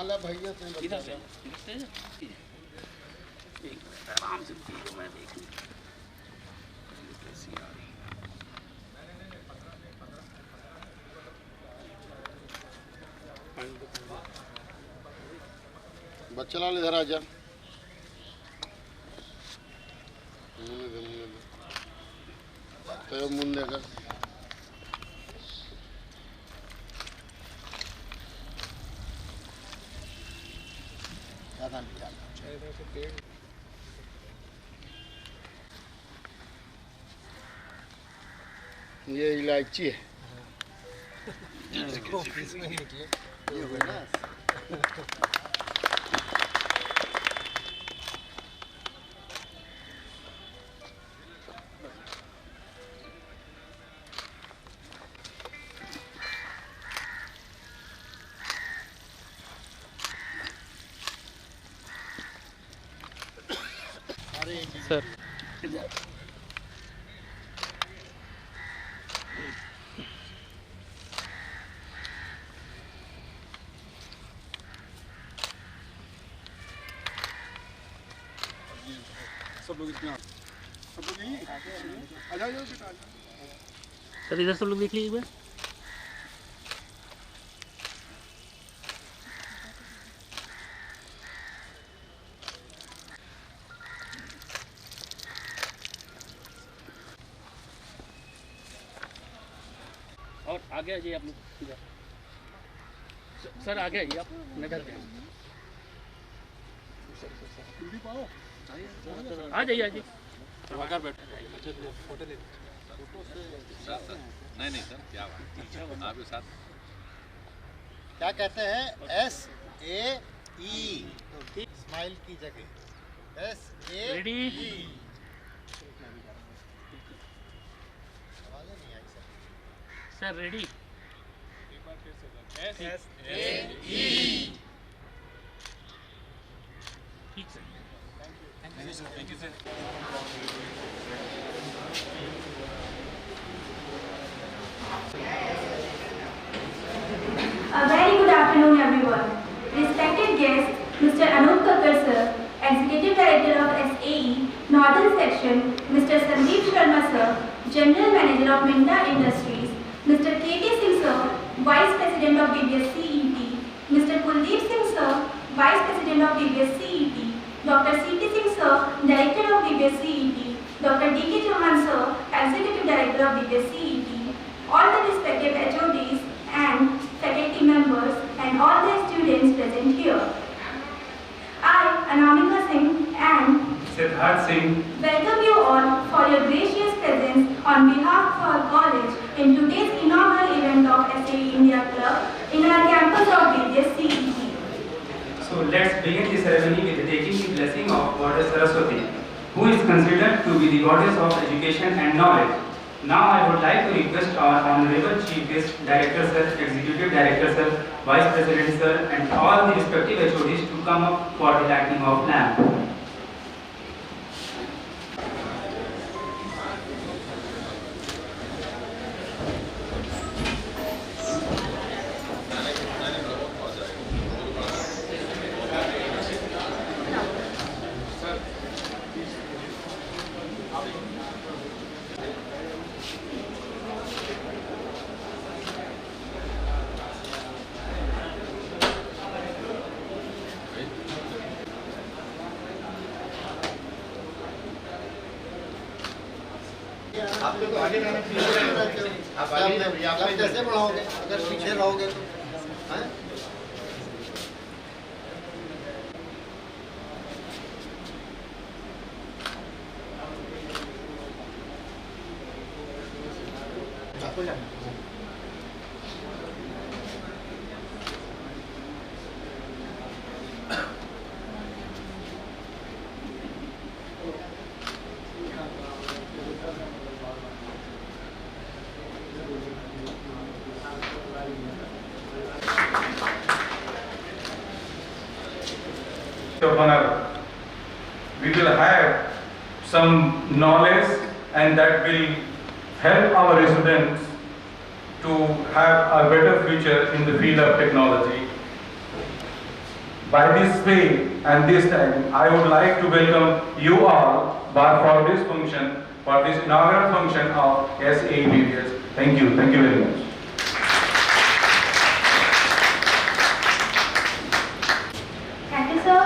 माला भैया से इधर से एक मिनट आराम से देखो, मैं देखूं कैसी आ रही बच्चा लाल इधर आ जा। तो मुंडे का ये इलायची है। सर सब लोग इतना सब लोग यहीं आ जाओ बेटा। सर इधर सब लोग देख लीजिए एक बार। और आगे आइए आप लोग इधर। सर आगे आइए आप, नजर दें। आ जाइए आइए। फोटो ले। नहीं सर, क्या बात आपके साथ क्या कहते हैं? SAE स्माइल की जगह SAE। Ready? Sir ready? SAE। ठीक sir. Thank you sir. A very good afternoon, everyone. Respected guests, Mr. Anup Kakkar sir, Executive Director of SAE, Northern Section, Mr. Sandeep Sharma sir, General Manager of Minda Industries, Mr. K.K. Singh sir, Vice President of DBS CET, Mr. Kuldeep Singh sir, Vice President of DBS CET, Dr. C.T. Singh sir, Director of DBS CET, Dr. D.K. Chauhan sir, Executive Director of DBS CET, all the respective HODs and faculty members and all the students present here. I, Anamika Singh and Siddharth Singh, welcome you all for your gracious presence on behalf of our college in today's inaugural event of SAE India Club in our campus of DBS CET. so let's begin the ceremony with taking the blessing of Goddess Saraswati, who is considered to be the goddess of education and knowledge. Now I would like to request our Honorable Chief Guest, Director Sir, Executive Director Sir, Vice President Sir and all the respective HODs to come up for the lighting of lamp. आपको तो आगे रहना चाहिए। आप आगे आप कैसे बढ़ाओगे अगर पीछे रहोगे तो? हैं? Of honor, we will have some knowledge and that will help our students to have a better future in the field of technology. by this way and this time, I would like to welcome you all for this function, for this inaugural function of SAE BBS. Thank you very much. Thank you, sir.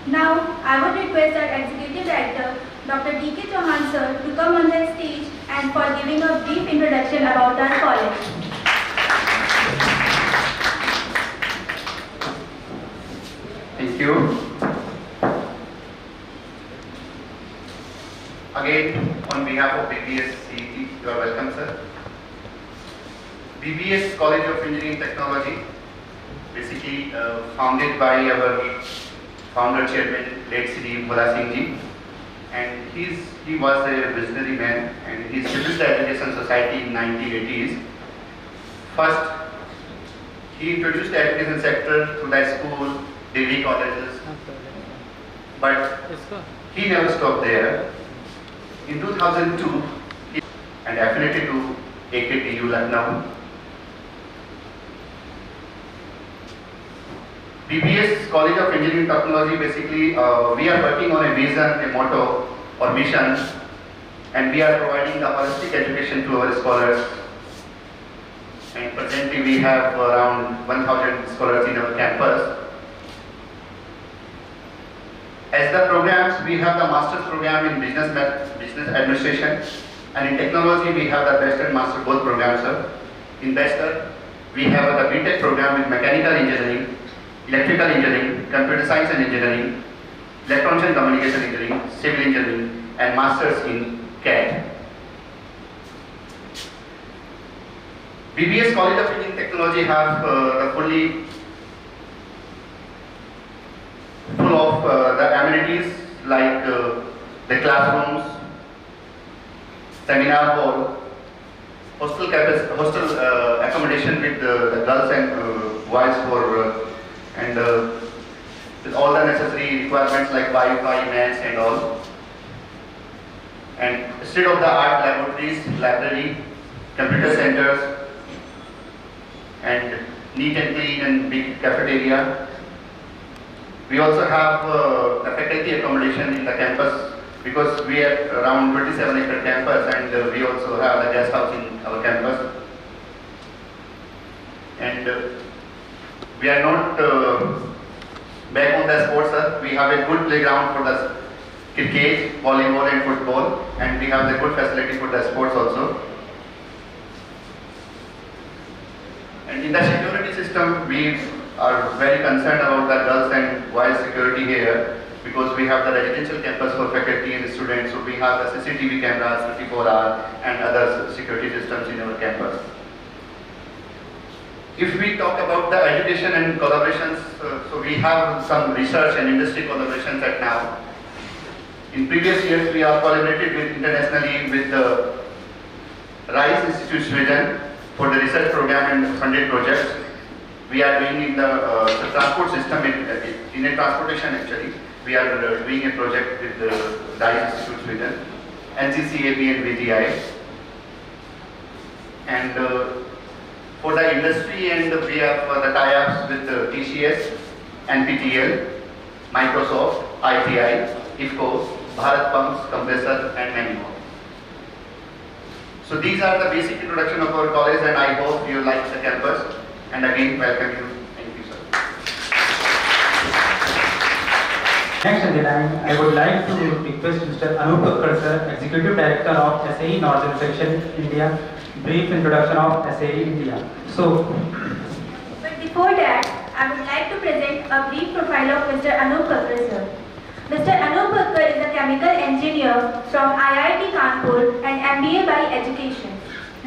Now, I would request our Executive Director, Dr. D.K. Chauhan, sir, to come on the stage and for giving a brief introduction about our college. Thank you. Again, on behalf of BBS CET, you are welcome, sir. BBS College of Engineering Technology, basically founded by our founder chairman, late Sri Bhola Singh ji, and he was a visionary man, and he established the Education Society in 1980s. First, he introduced the education sector through the school, degree colleges, but he never stopped there. In 2002, he and affiliated to AKTU Lucknow. BBS College of Engineering Technology, basically we are working on a vision, a motto or mission, and we are providing the holistic education to our scholars. And presently we have around 1,000 scholars in our campus. As the programs, we have the master's program in business administration, and in technology we have the bachelor and master both programs, sir. In bachelor, we have the BTech program with mechanical engineering, electrical engineering, computer science and engineering, electronics and communication engineering, civil engineering, and masters in CAD. BBS College of Engineering Technology have full of the amenities like the classrooms, seminar hall, hostel accommodation with the girls and boys for with all the necessary requirements like Wi-Fi, mats and all, and state-of-the-art laboratories, library, computer centers, and neat and clean and big cafeteria. We also have the faculty accommodation in the campus, because we are around 27-acre campus, and we also have the guest house in our campus. And we are not back on the sports, sir. We have a good playground for the cricket, volleyball and football, and we have the good facility for the sports also. And in the security system, we are very concerned about the girls and boys security here, because we have the residential campus for faculty and students, so we have the CCTV cameras, 24-hour and other security systems in our campus. If we talk about the education and collaborations, so we have some research and industry collaborations at now. In previous years, we have collaborated internationally with the RISE Institute Sweden for the research program and funded projects. We are doing in the transport system, in a transportation actually. We are doing a project with the RISE Institute Sweden, NCCAB and VTI. And for the industry, and we have the tie-ups with TCS, NPTEL, Microsoft, ITI, IFCO, Bharat Pumps, Compressor, and many more. So these are the basic introduction of our college, and I hope you like the campus. And again, welcome you. Thank you, sir. Next in the line, I would like to request Mr. Anup Kakkar, sir, Executive Director of SAE Northern Section, India, brief introduction of SAE India. But before that, I would like to present a brief profile of Mr. Anup Kakkar, sir. Mr. Anup Kakkar is a chemical engineer from IIT Kanpur and MBA by education.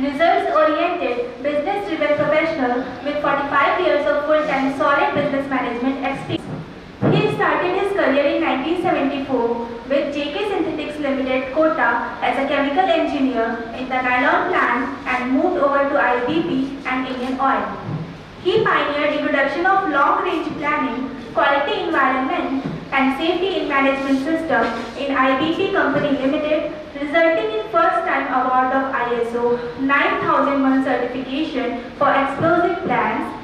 Results-oriented, business-driven professional with 45 years of full-time solid business management experience. He started his career in 1974 with JK Synthetics Limited, Kota as a chemical engineer in the nylon plant and moved over to IBP and Indian Oil. He pioneered introduction of long-range planning, quality environment and safety in management system in IBP Company Limited, resulting in first time award of ISO 9001 certification for explosive plants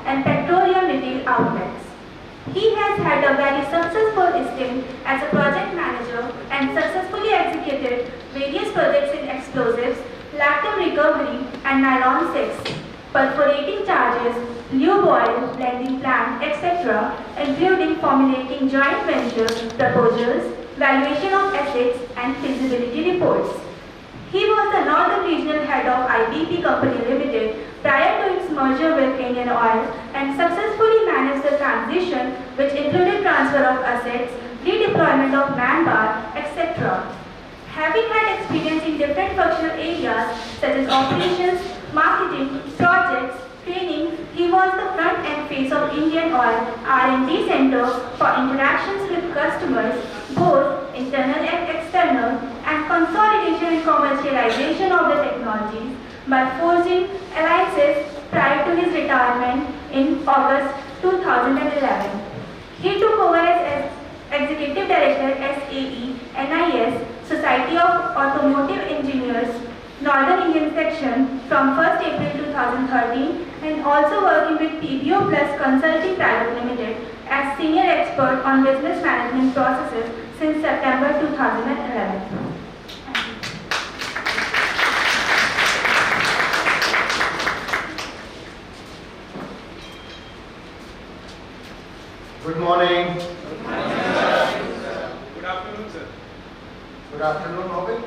He has had a very successful stint as a project manager and successfully executed various projects in explosives, lactam recovery and nylon 6, perforating charges, lube oil, blending plant, etc., including formulating joint venture proposals, valuation of assets and feasibility reports. He was the Northern Regional Head of IBP Company Limited prior to its merger with Indian Oil and successfully managed the transition, which included transfer of assets, redeployment of manpower, etc. Having had experience in different functional areas such as operations, marketing, projects, training, he was the front end face of Indian Oil R&D Center for interactions with customers, both internal and external, and consolidation and commercialization of the technologies by forging alliances prior to his retirement in August 2011. He took over as Executive Director SAE NIS Society of Automotive Engineers Northern Indian Section from 1st April 2013 and also working with PBO Plus Consulting Private Limited as Senior Expert on Business Management Processes since September 2011. Good morning. Good afternoon, sir. Good afternoon हो गई?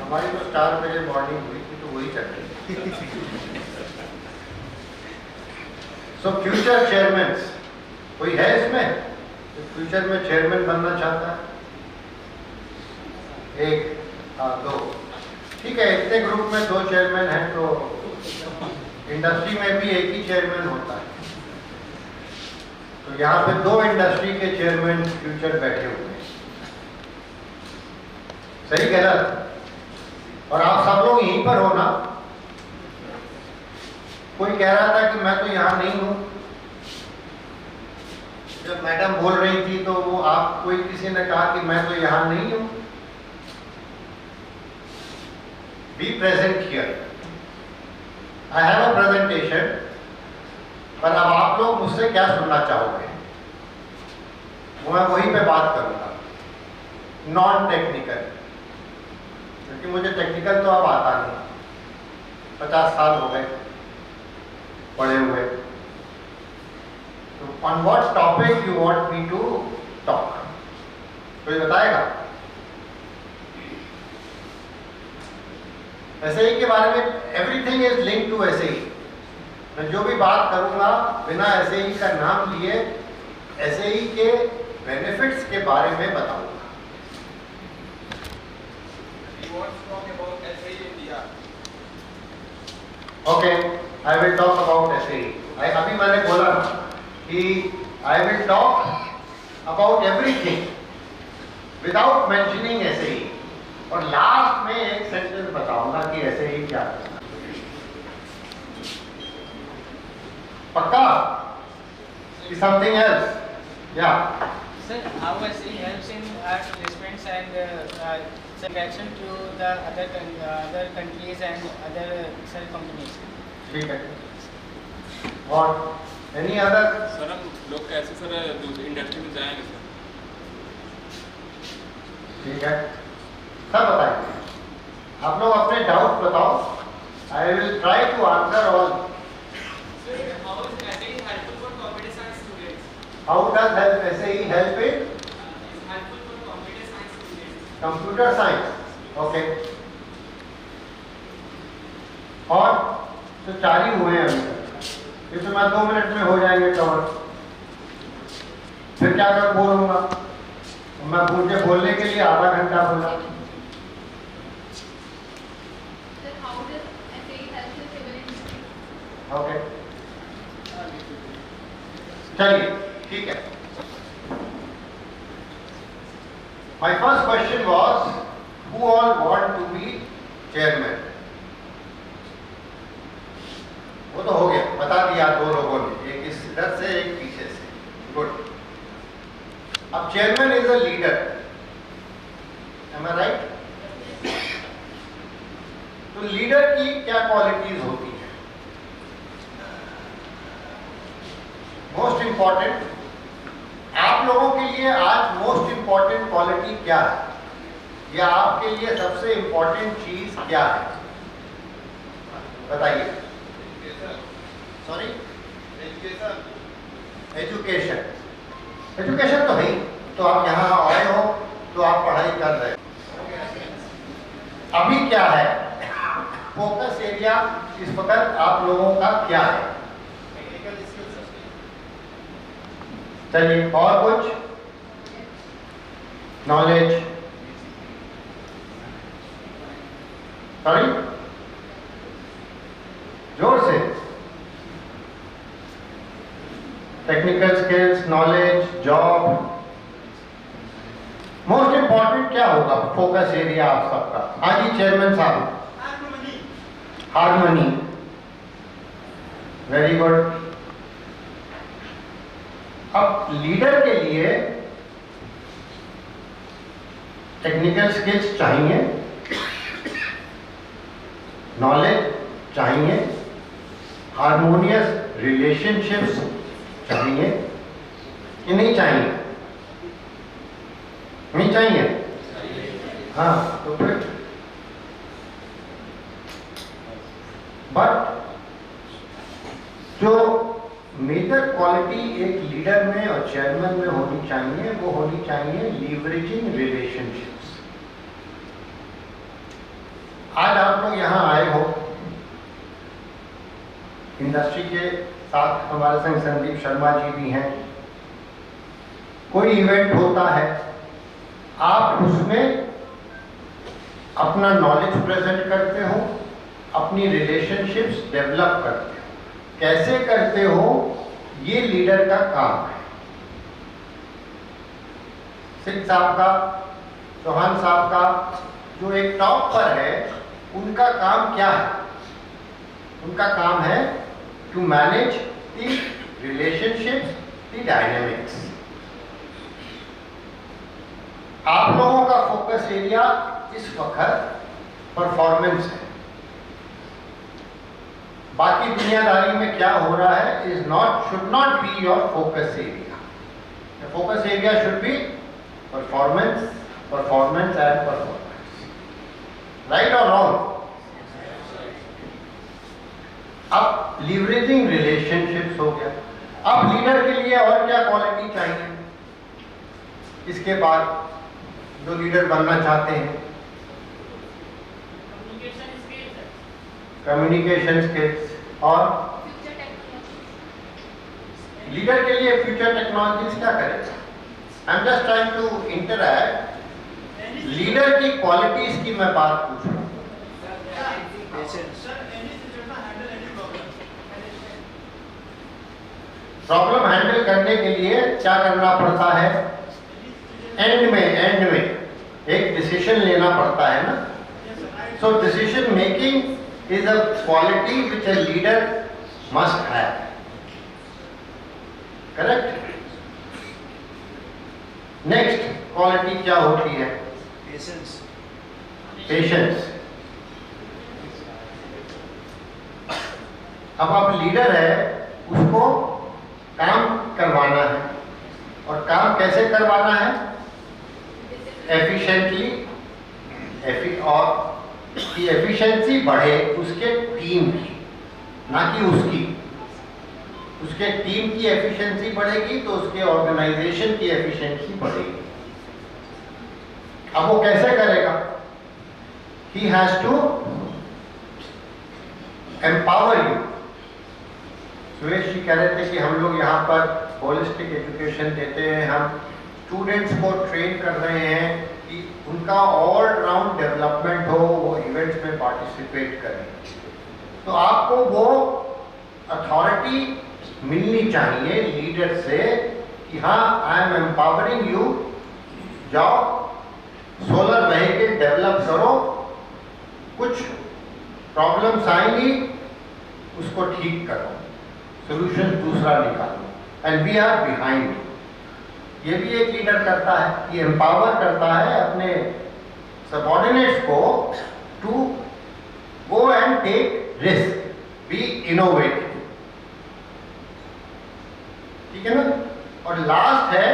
हमारी तो star मेरे morning हुई थी तो वही चल रही। सो फ्यूचर चेयरमैन कोई है इसमें जो फ्यूचर में चेयरमैन बनना चाहता है? एक दो, ठीक है। इतने ग्रुप में 2 चेयरमैन हैं तो इंडस्ट्री में भी एक ही चेयरमैन होता है, तो यहाँ पे 2 इंडस्ट्री के चेयरमैन फ्यूचर बैठे हुए हैं। सही गलत? और आप सब लोग यहीं पर हो ना? कोई कह रहा था कि मैं तो यहाँ नहीं हूँ, जब मैडम बोल रही थी तो वो आप कोई किसी ने कहा कि मैं तो यहाँ नहीं हूँ। Be present here. I have a presentation, पर अब आप लोग मुझसे क्या सुनना चाहोगे? मैं वहीं पे बात करूंगा, नॉन टेक्निकल, क्योंकि मुझे टेक्निकल तो अब आता नहीं। 50 साल हो गए पढ़े हुए। तो on what topic you want me to talk? कोई बताएगा? एसएई के बारे में everything is link to SAE. मैं जो भी बात करूंगा बिना एसएई का नाम लिए एसएई के बेनिफिट्स के बारे में बताऊंगा। Okay, I will talk about SAE. अभी मैंने बोला कि I will talk about everything without mentioning SAE, और लास्ट में एक सेंटेंस बताऊंगा कि एसएई क्या है। पक्का? Something else? Yeah. Sir, how SAE helps in our placements and selection to the other countries and other cell companies? ठीक है। और any other? सर हम लोग कैसे सर इंडस्ट्री में जाएंगे सर? ठीक है, सब बताएंगे। आप लोग अपने डाउट बताओ। I will try to answer all. How does SAE help it? Computer science. Okay. और तो 4 ही हुए हैं अभी तक, ये तो मैं 2 मिनट में हो जाएंगे कवर। फिर क्या कर बोलूंगा? मैं मुझे बोलने के लिए आधा घंटा बोला। ओके, चलिए ठीक है। My first question was, who all want to be chairman? वो तो हो गया, बता दिया 2 लोगों ने, एक इस इधर से एक पीछे से। गुड। अब chairman is a leader, am I right? तो लीडर की क्या क्वालिटीज होती है? मोस्ट इंपॉर्टेंट आप लोगों के लिए आज मोस्ट इंपॉर्टेंट क्वालिटी क्या है, या आपके लिए सबसे इंपॉर्टेंट चीज क्या है, बताइए। Sorry, education. एजुकेशन तो है ही, तो आप यहाँ आए हो तो आप पढ़ाई कर रहे हो। अभी क्या है फोकस एरिया इस वक्त आप लोगों का क्या है? चलिए, और कुछ? नॉलेज, सॉरी, जोर से। Technical skills, knowledge, job. Most important क्या होगा फोकस एरिया आप सबका? हाँ जी चेयरमैन साहब। Harmony, very good. अब लीडर के लिए टेक्निकल स्किल्स चाहिए, नॉलेज चाहिए, हार्मोनियस रिलेशनशिप्स चाहिए कि नहीं चाहिए? नहीं चाहिए? हाँ, तो फिर बट जो मेजर क्वालिटी एक लीडर में और चेयरमैन में होनी चाहिए वो होनी चाहिए लीवरेजिंग रिलेशनशिप्स। आज आप लोग यहाँ आए हो, इंडस्ट्री के साथ हमारे संग संदीप शर्मा जी भी हैं। कोई इवेंट होता है, आप उसमें अपना नॉलेज प्रेजेंट करते हो, अपनी रिलेशनशिप्स डेवलप करते हो। कैसे करते हो ये लीडर का काम है। सिंह साहब का, चौहान साहब का, जो एक टॉप पर है, उनका काम क्या है? उनका काम है to manage the relationships, the dynamics. आप लोगों का फोकस एरिया इस वक्त परफॉर्मेंस है। बाकी दुनियादारी में क्या हो रहा है is not, should not be your focus area. The focus area should be performance, performance and performance. Right और रॉन्ग? अब लीवरेजिंग रिलेशनशिप्स हो गया। अब लीडर के लिए और क्या क्वालिटी चाहिए? इसके बाद जो लीडर बनना चाहते हैं, कम्युनिकेशन स्किल्स, और लीडर के लिए फ्यूचर टेक्नोलॉजीज क्या करेगा? I am just trying to interact. Leader की क्वालिटीज की मैं बात पूछ रहा हूँ। प्रॉब्लम हैंडल करने के लिए क्या करना पड़ता है? एंड में एक डिसीजन लेना पड़ता है ना। So decision making is a quality which a leader must have. Correct? Next quality क्या होती है? Patience. Patience. अब आप लीडर है, उसको काम करवाना है, और काम कैसे करवाना है? एफिशिएंटली, और की एफिशिएंसी बढ़े उसके टीम की, ना कि उसकी। उसके टीम की एफिशिएंसी बढ़ेगी तो उसके ऑर्गेनाइजेशन की एफिशिएंसी बढ़ेगी। अब वो कैसे करेगा? He has to empower you. Suresh ji कह रहे थे कि हम लोग यहाँ पर होलिस्टिक एजुकेशन देते हैं, हम स्टूडेंट्स को ट्रेन कर रहे हैं कि उनका ऑल राउंड डेवलपमेंट हो, वो इवेंट्स में पार्टिसिपेट करें। तो आपको वो अथॉरिटी मिलनी चाहिए लीडर से कि हाँ, आई एम एम्पावरिंग यू, जाओ सोलर व्हीकल डेवलप करो, कुछ प्रॉब्लम्स आएंगी उसको ठीक करो, सोल्यूशन दूसरा निकालो, एंड वी आर बिहाइंड। ये भी एक लीडर करता है कि एम्पावर करता है अपने सबऑर्डिनेट्स को to go and take risk, be innovative. ठीक है ना? और लास्ट है,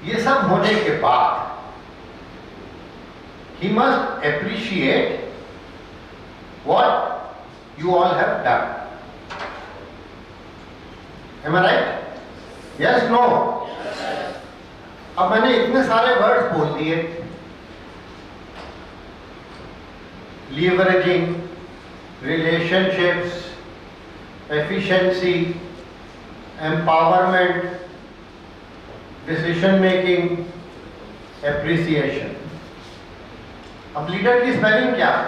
ये सब होने के बाद he must appreciate what you all have done. Am I right? Yes, no? अब मैंने इतने सारे वर्ड्स बोल दिए, leveraging, relationships, efficiency, empowerment, decision making, appreciation. अब लीडर की स्पेलिंग क्या है?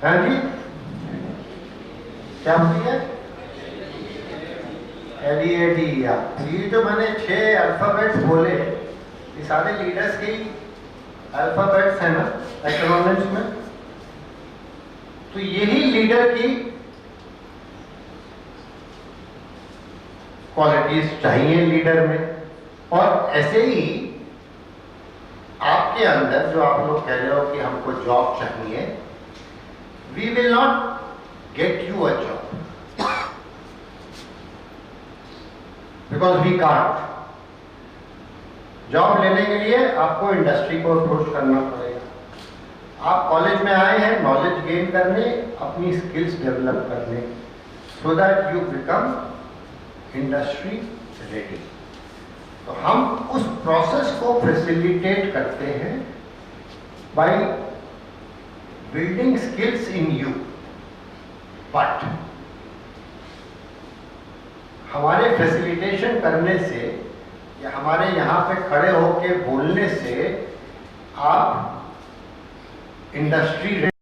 हाँ जी, क्या होती है? LEAD। ये जो मैंने 6 अल्फाबेट्स बोले, ये सारे लीडर्स के अल्फाबेट्स हैं ना एक्रोनिम्स में। तो यही लीडर की क्वालिटीज चाहिए लीडर में। और ऐसे ही आपके अंदर जो आप लोग कह रहे हो कि हमको जॉब चाहिए, we will not get you a job because we can't. Job लेने के लिए आपको इंडस्ट्री को अप्रोच करना पड़ेगा। आप कॉलेज में आए हैं नॉलेज गेन करने, अपनी स्किल्स डेवलप करने, so that you become industry ready. तो हम उस प्रोसेस को फैसिलिटेट करते हैं by building skills in you. But हमारे फैसिलिटेशन करने से या हमारे यहाँ पे खड़े होके बोलने से आप इंडस्ट्री